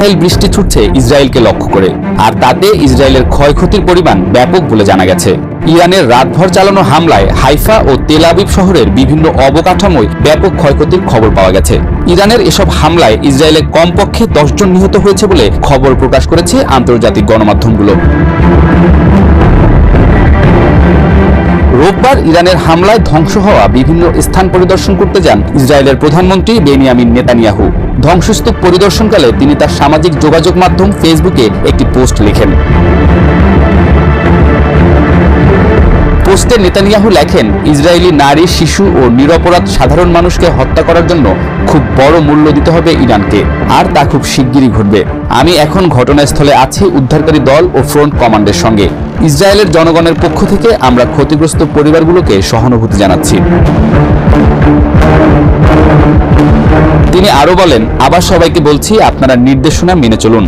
Missile বৃষ্টি ছুটছে ইসরায়েলকে লক্ষ্য করে, আর তাতে ইসরায়েলের ক্ষয়ক্ষতির পরিমাণ ব্যাপক বলে জানা গেছে। ইরানের রাতভর চালানো হামলায় হাইফা ও তেল আবিব শহরের বিভিন্ন অবকাঠামোয় ব্যাপক ক্ষয়ক্ষতির খবর পাওয়া গেছে। ইরানের এসব হামলায় ইসরায়েলে কমপক্ষে 10 জন নিহত হয়েছে বলে খবর প্রকাশ করেছে আন্তর্জাতিক গণমাধ্যমগুলো। রোববার ইরানের হামলায় ধ্বংস হওয়া বিভিন্ন স্থান পরিদর্শন করতে যান ইসরায়েলের প্রধানমন্ত্রী বেনিয়ামিন নেতানিয়াহু। ধ্বংসস্তূপ পরিদর্শনকালে তিনি তার সামাজিক যোগাযোগ মাধ্যম ফেসবুকে একটি পোস্ট লেখেন। পোস্টে নেতানিয়াহু লেখেন, ইসরায়েলি নারী, শিশু ও নিরপরাধ সাধারণ মানুষকে হত্যা করার জন্য খুব বড় মূল্য দিতে হবে ইরানকে, আর তা খুব শিগগিরই ঘটবে। আমি এখন ঘটনাস্থলে আছি উদ্ধারকারী দল ও ফ্রন্ট কমান্ডের সঙ্গে। ইসরায়েলের জনগণের পক্ষ থেকে আমরা ক্ষতিগ্রস্ত পরিবারগুলোকে সহানুভূতি জানাচ্ছি। তিনি আরো বলেন, আবার সবাইকে বলছি, আপনারা নির্দেশনা মেনে চলুন।